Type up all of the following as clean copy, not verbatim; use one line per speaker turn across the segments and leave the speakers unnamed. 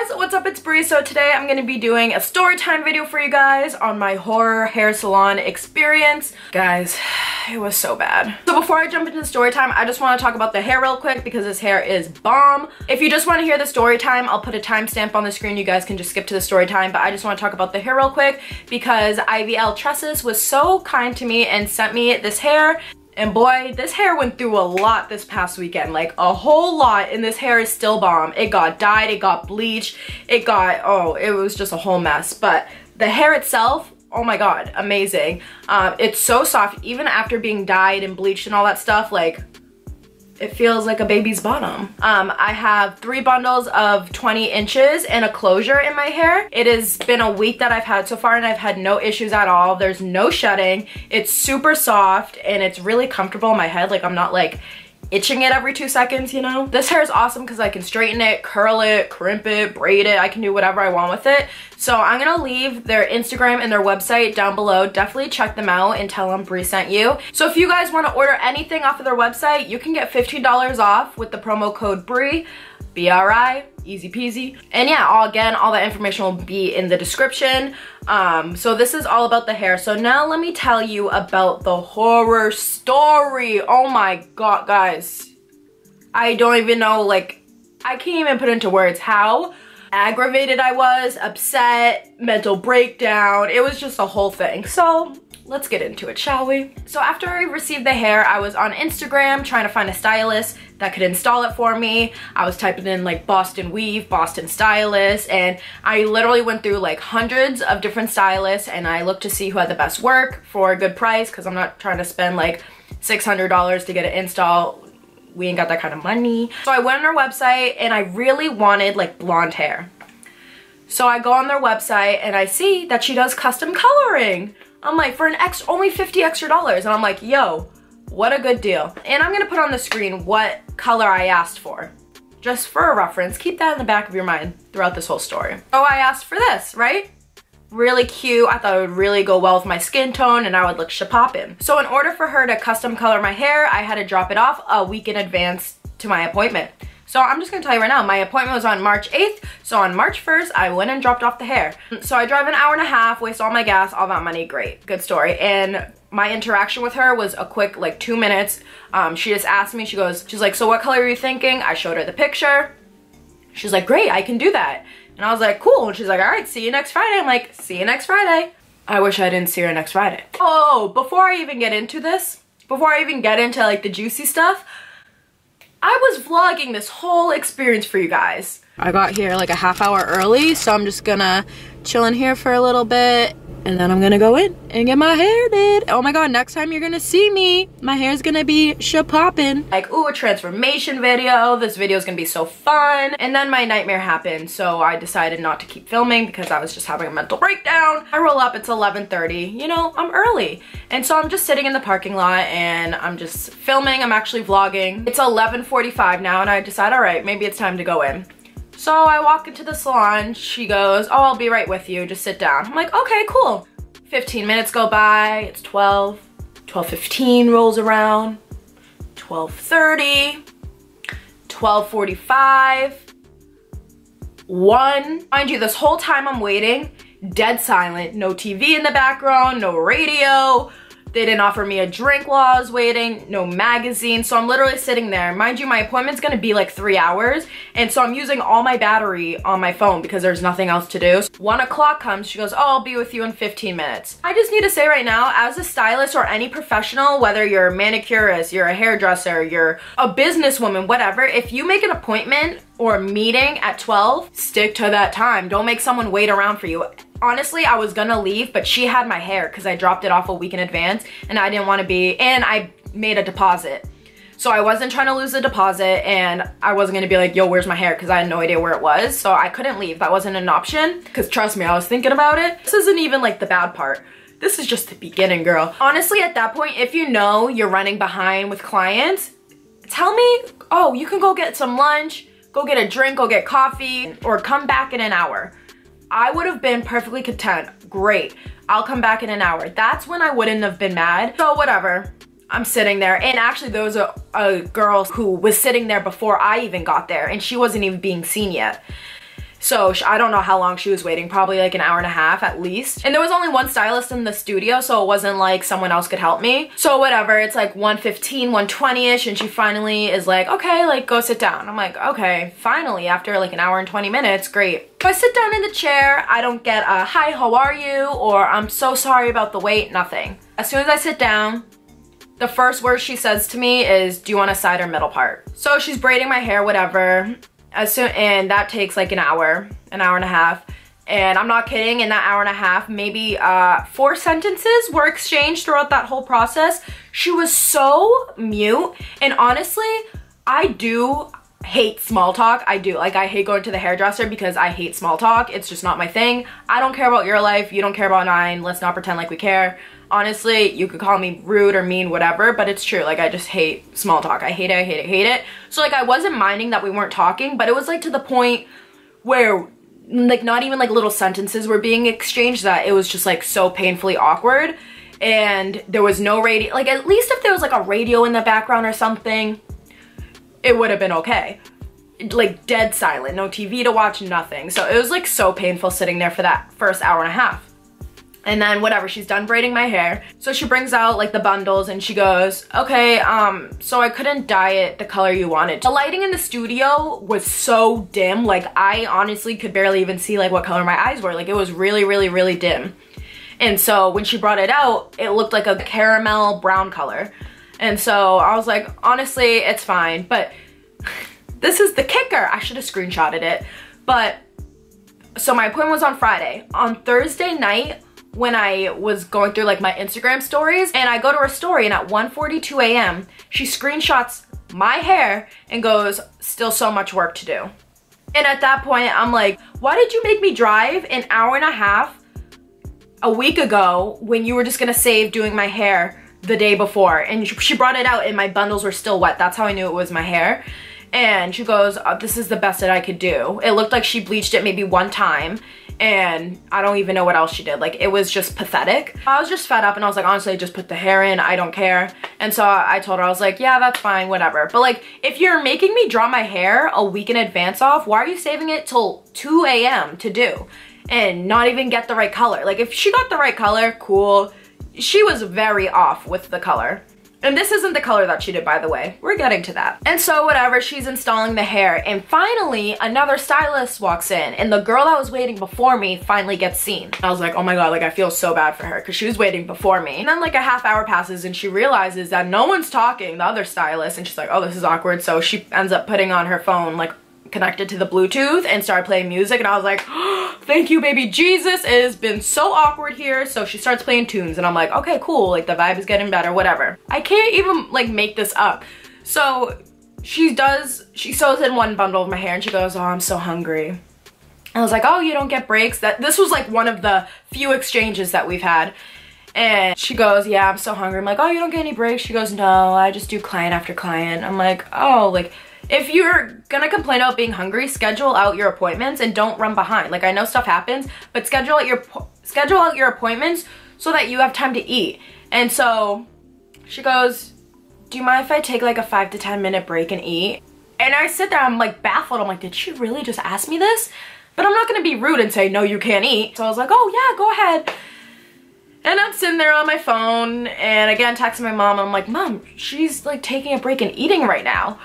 guys, what's up? It's Bree. So today I'm gonna be doing a story time video for you guys on my horror hair salon experience. Guys, it was so bad. So before I jump into the story time, I just want to talk about the hair real quick because this hair is bomb. If you just want to hear the story time, I'll put a timestamp on the screen. You guys can just skip to the story time, but I just want to talk about the hair real quick because Ivy L Tresses was so kind to me and sent me this hair. And boy, this hair went through a lot this past weekend, like a whole lot, and this hair is still bomb. It got dyed, it got bleached, it got, oh, it was just a whole mess. But the hair itself, oh my god, amazing. It's so soft, even after being dyed and bleached and all that stuff, like, it feels like a baby's bottom. I have 3 bundles of 20 inches and a closure in my hair. It has been a week that I've had so far and I've had no issues at all. There's no shedding. It's super soft and it's really comfortable in my head. Like I'm not like itching it every 2 seconds, you know? This hair is awesome because I can straighten it, curl it, crimp it, braid it. I can do whatever I want with it. So I'm gonna leave their Instagram and their website down below. Definitely check them out and tell them Bree sent you. So if you guys wanna order anything off of their website, you can get $15 off with the promo code Bree. B-R-I, easy peasy. And yeah, again, all that information will be in the description. So this is all about the hair. So now let me tell you about the horror story. Oh my god, guys. I don't even know, like, I can't even put into words how aggravated I was, upset, mental breakdown. It was just a whole thing. So let's get into it, shall we? So after I received the hair, I was on Instagram trying to find a stylist that could install it for me. I was typing in like Boston weave, Boston stylist, and I literally went through like hundreds of different stylists and I looked to see who had the best work for a good price because I'm not trying to spend like $600 to get an install. We ain't got that kind of money. So I went on their website and I really wanted like blonde hair. So I go on their website and I see that she does custom coloring. I'm like, for only $50 extra, and I'm like, yo, what a good deal. And I'm gonna put on the screen what color I asked for, just for a reference. Keep that in the back of your mind throughout this whole story. So I asked for this, right? Really cute. I thought it would really go well with my skin tone and I would look shapoppin'. So in order for her to custom color my hair, I had to drop it off a week in advance to my appointment. So I'm just gonna tell you right now, my appointment was on March 8th. So on March 1st, I went and dropped off the hair. So I drive an hour and a half, waste all my gas, all that money, great, good story. And my interaction with her was a quick like 2 minutes. She just asked me, she's like, so what color are you thinking? I showed her the picture. She's like, great, I can do that. And I was like, cool. And she's like, all right, see you next Friday. I'm like, see you next Friday. I wish I didn't see her next Friday. Oh, before I even get into this, before I even get into like the juicy stuff, I was vlogging this whole experience for you guys. I got here like a half hour early, so I'm just gonna chill in here for a little bit and then I'm gonna go in and get my hair did. Oh my god, next time you're gonna see me, my hair's gonna be shapoppin'. Like, ooh, a transformation video. This video is gonna be so fun. And then my nightmare happened, so I decided not to keep filming because I was just having a mental breakdown. I roll up, it's 11:30. You know, I'm early. And so I'm just sitting in the parking lot and I'm just filming. I'm actually vlogging. It's 11:45 now and I decide, all right, maybe it's time to go in. So I walk into the salon, she goes, oh, I'll be right with you, just sit down. I'm like, okay, cool. 15 minutes go by, it's 12, 12:15 rolls around, 12:30, 12:45, 1. Mind you, this whole time I'm waiting, dead silent, no TV in the background, no radio. They didn't offer me a drink while I was waiting, no magazine, so I'm literally sitting there. Mind you, my appointment's gonna be like 3 hours, and so I'm using all my battery on my phone because there's nothing else to do. 1 o'clock comes, she goes, oh, I'll be with you in 15 minutes. I just need to say right now, as a stylist or any professional, whether you're a manicurist, you're a hairdresser, you're a businesswoman, whatever, if you make an appointment or a meeting at 12, stick to that time. Don't make someone wait around for you. Honestly, I was gonna leave, but she had my hair because I dropped it off a week in advance and I didn't want to be, and I made a deposit. So I wasn't trying to lose the deposit and I wasn't gonna be like, yo, where's my hair? Because I had no idea where it was. So I couldn't leave, that wasn't an option. Because trust me, I was thinking about it. This isn't even like the bad part. This is just the beginning, girl. Honestly, at that point, if you know you're running behind with clients, tell me, oh, you can go get some lunch, go get a drink, go get coffee, or come back in an hour. I would have been perfectly content. Great, I'll come back in an hour. That's when I wouldn't have been mad. So whatever, I'm sitting there. And actually there was a girl who was sitting there before I even got there and she wasn't even being seen yet. So I don't know how long she was waiting, probably like an hour and a half at least. And there was only one stylist in the studio, so it wasn't like someone else could help me. So whatever, it's like 1:15, 1:20ish, and she finally is like, okay, like go sit down. I'm like, okay, finally, after like an hour and 20 minutes, great. So I sit down in the chair, I don't get a hi, how are you? Or I'm so sorry about the wait, nothing. As soon as I sit down, the first word she says to me is, do you want a side or middle part? So she's braiding my hair, whatever. And that takes like an hour and a half. And I'm not kidding, in that hour and a half, maybe 4 sentences were exchanged throughout that whole process. She was so mute. And honestly, I do hate small talk. I do. Like, I hate going to the hairdresser because I hate small talk. It's just not my thing. I don't care about your life. You don't care about mine. Let's not pretend like we care. Honestly, you could call me rude or mean, whatever, but it's true. Like, I just hate small talk. I hate it, I hate it, hate it. So like, I wasn't minding that we weren't talking, but it was like to the point where like not even like little sentences were being exchanged, that it was just like so painfully awkward. And there was no radio. Like, at least if there was like a radio in the background or something, it would have been okay. Like, dead silent, no TV to watch, nothing. So it was like so painful sitting there for that first hour and a half. And then whatever, she's done braiding my hair. So she brings out like the bundles and she goes, okay, so I couldn't dye it the color you wanted. The lighting in the studio was so dim. Like, I honestly could barely even see like what color my eyes were. Like, it was really, really, really dim. And so when she brought it out, it looked like a caramel brown color. And so I was like, honestly, it's fine. But this is the kicker. I should have screenshotted it. But so my appointment was on Friday. On Thursday night, when I was going through like my Instagram stories, and I go to her story, and at 1:42 a.m. she screenshots my hair and goes, still so much work to do. And at that point, I'm like, why did you make me drive an hour and a half a week ago when you were just gonna save doing my hair the day before? And she brought it out and my bundles were still wet. That's how I knew it was my hair. And she goes, this is the best that I could do. It looked like she bleached it maybe one time, and I don't even know what else she did. Like, it was just pathetic. I was just fed up, and I was like, honestly, just put the hair in, I don't care. And so I told her, I was like, yeah, that's fine, whatever. But like, if you're making me draw my hair a week in advance off, why are you saving it till 2 a.m. to do and not even get the right color? Like, if she got the right color, cool. She was very off with the color. And this isn't the color that she did, by the way. We're getting to that. And so whatever, she's installing the hair, and finally another stylist walks in, and the girl that was waiting before me finally gets seen. I was like, oh my god, like, I feel so bad for her because she was waiting before me. And then like a half hour passes and she realizes that no one's talking, the other stylist, and she's like, oh, this is awkward. So she ends up putting on her phone, like connected to the Bluetooth, and started playing music, and I was like, oh, thank you, baby Jesus. It has been so awkward here. So she starts playing tunes, and I'm like, okay, cool, like the vibe is getting better, whatever. I can't even like make this up. So she sews in one bundle of my hair, and she goes, oh, I'm so hungry. I was like, oh, you don't get breaks? This was like one of the few exchanges that we've had. And she goes, yeah, I'm so hungry. I'm like, oh, you don't get any breaks? She goes, no, I just do client after client. I'm like, oh, like, if you're gonna complain about being hungry, schedule out your appointments and don't run behind. Like, I know stuff happens, but schedule out your appointments so that you have time to eat. And so she goes, do you mind if I take like a 5 to 10 minute break and eat? And I sit there, I'm like baffled. I'm like, did she really just ask me this? But I'm not gonna be rude and say, no, you can't eat. So I was like, oh yeah, go ahead. And I'm sitting there on my phone, and again, texting my mom. I'm like, Mom, she's like taking a break and eating right now.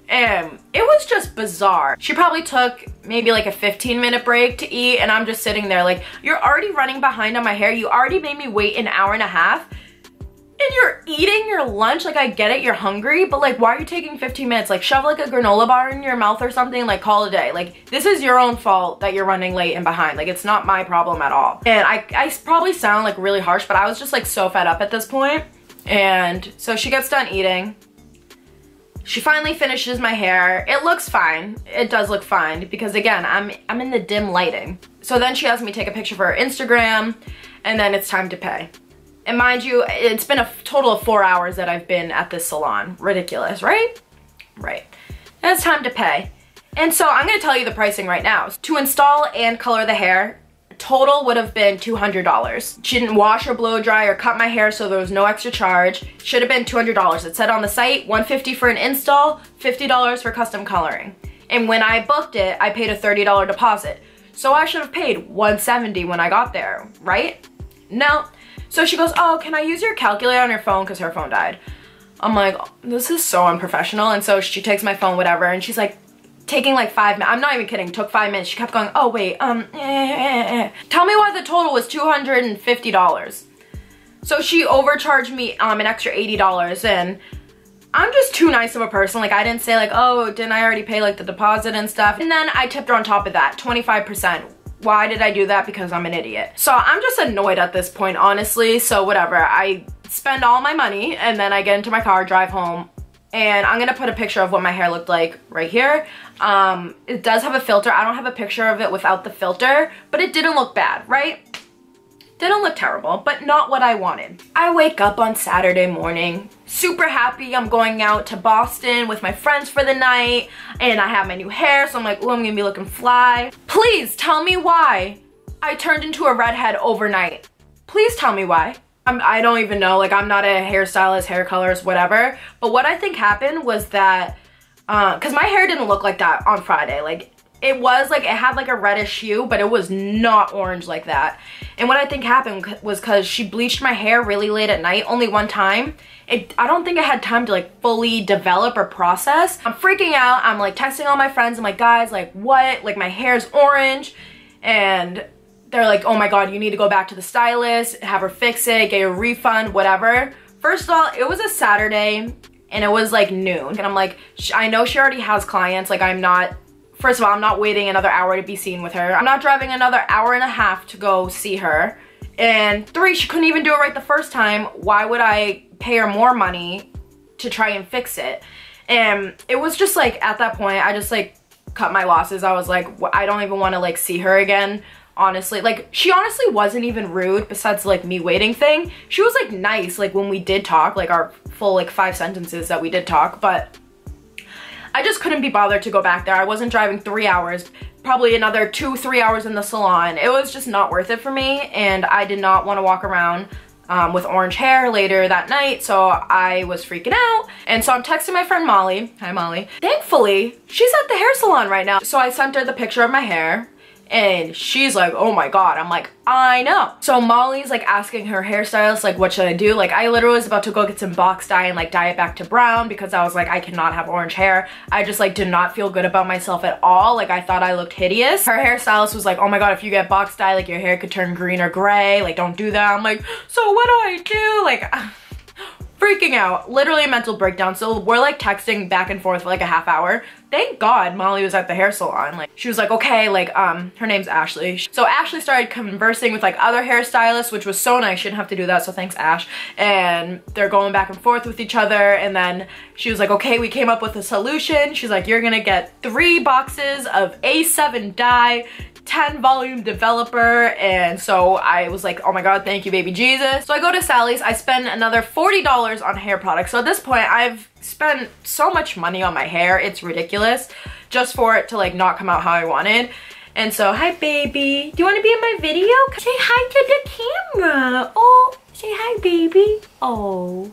And it was just bizarre. She probably took maybe like a 15-minute break to eat, and I'm just sitting there like, you're already running behind on my hair. You already made me wait an hour and a half, and you're eating your lunch. Like, I get it, you're hungry, but like, why are you taking 15 minutes? Like, shove like a granola bar in your mouth or something, like call it a day. Like, this is your own fault that you're running late and behind. Like, it's not my problem at all. And I probably sound like really harsh, but I was just like so fed up at this point. And so she gets done eating. She finally finishes my hair. It looks fine. It does look fine because again, I'm in the dim lighting. So then she has me take a picture for her Instagram, and then it's time to pay. And mind you, it's been a total of 4 hours that I've been at this salon. Ridiculous, right? Right. And it's time to pay. And so I'm gonna tell you the pricing right now. To install and color the hair, total would have been $200. She didn't wash or blow dry or cut my hair, so there was no extra charge. Should have been $200. It said on the site, $150 for an install, $50 for custom coloring. And when I booked it, I paid a $30 deposit. So I should have paid $170 when I got there, right? No. So she goes, oh, can I use your calculator on your phone? Because her phone died. I'm like, this is so unprofessional. And so she takes my phone, whatever, and she's like, taking like 5 minutes. I'm not even kidding, took 5 minutes. She kept going, oh wait, Tell me why the total was $250. So she overcharged me an extra $80, and I'm just too nice of a person. Like, I didn't say like, oh, didn't I already pay like the deposit and stuff? And then I tipped her on top of that, 25%. Why did I do that? Because I'm an idiot. So I'm just annoyed at this point, honestly. So whatever, I spend all my money and then I get into my car, drive home, and I'm gonna put a picture of what my hair looked like right here. It does have a filter. I don't have a picture of it without the filter, but it didn't look bad, right? Didn't look terrible, but not what I wanted. I wake up on Saturday morning, super happy. I'm going out to Boston with my friends for the night, and I have my new hair, so I'm like, ooh, I'm gonna be looking fly. Please tell me why I turned into a redhead overnight. Please tell me why. I don't even know, like, I'm not a hairstylist, hair colorist, whatever, but what I think happened was that, cause my hair didn't look like that on Friday. Like, it was like, it had like a reddish hue, but it was not orange like that. And what I think happened was cause she bleached my hair really late at night, only one time. I don't think I had time to like fully develop or process. I'm freaking out. I'm like texting all my friends. I'm like, guys, like what? Like my hair's orange. And they're like, oh my God, you need to go back to the stylist, have her fix it, get a refund, whatever. First of all, it was a Saturday and it was like noon. And I'm like, I know she already has clients. Like first of all, I'm not waiting another hour to be seen with her. I'm not driving another hour and a half to go see her. And 3, she couldn't even do it right the first time. Why would I pay her more money to try and fix it? And it was just like, at that point, I just like cut my losses. I was like, I don't even want to like see her again. Honestly, like, she honestly wasn't even rude besides like me waiting thing. She was like nice, like when we did talk, like our full like 5 sentences that we did talk, but I just couldn't be bothered to go back there. I wasn't driving 3 hours, probably another 2-3 hours in the salon. It was just not worth it for me, and I did not want to walk around with orange hair later that night, so I was freaking out. And so I'm texting my friend Molly. Hi, Molly. Thankfully, she's at the hair salon right now. So I sent her the picture of my hair, and she's like, oh my God. I'm like, I know. So Molly's like asking her hairstylist, like, what should I do? Like, I literally was about to go get some box dye and like dye it back to brown because I was like, I cannot have orange hair. I just like did not feel good about myself at all. Like, I thought I looked hideous. Her hairstylist was like, oh my God, if you get box dye, like your hair could turn green or gray. Like, don't do that. I'm like, so what do I do? Like, freaking out, literally a mental breakdown. So we're like texting back and forth for like a half hour. Thank God Molly was at the hair salon. Like, she was like, okay, like, her name's Ashley. So Ashley started conversing with like other hairstylists, which was so nice. She didn't have to do that, so thanks, Ash. And they're going back and forth with each other. And then she was like, okay, we came up with a solution. She's like, you're gonna get 3 boxes of A7 dye, 10 volume developer. And so I was like, oh my God, thank you, baby Jesus. So I go to Sally's. I spend another $40 on hair products. So at this point, I've spent so much money on my hair, it's ridiculous, just for it to like not come out how I wanted. And so, hi baby, do you want to be in my video? Say hi to the camera. Oh, say hi baby. Oh,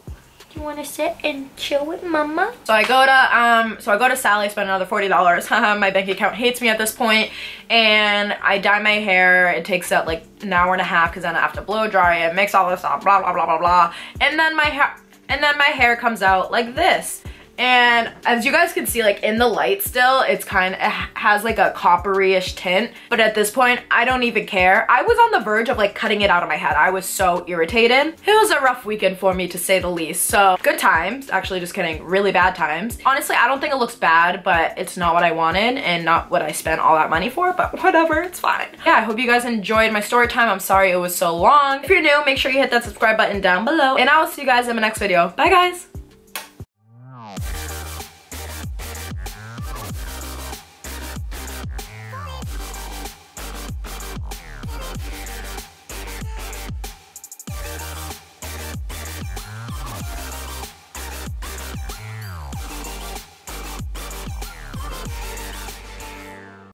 do you want to sit and chill with mama? So I go to Sally, spend another $40. My bank account hates me at this point, and I dye my hair. It takes out like an hour and a half because then I have to blow dry it, mix all this stuff, blah blah blah blah blah, and then my hair comes out like this. And as you guys can see, like in the light still, it has like a coppery-ish tint, but at this point, I don't even care. I was on the verge of like cutting it out of my head. I was so irritated. It was a rough weekend for me, to say the least. So good times, actually, just kidding, really bad times. Honestly, I don't think it looks bad, but it's not what I wanted and not what I spent all that money for, but whatever, it's fine. Yeah, I hope you guys enjoyed my story time. I'm sorry it was so long. If you're new, make sure you hit that subscribe button down below, and I will see you guys in my next video. Bye guys.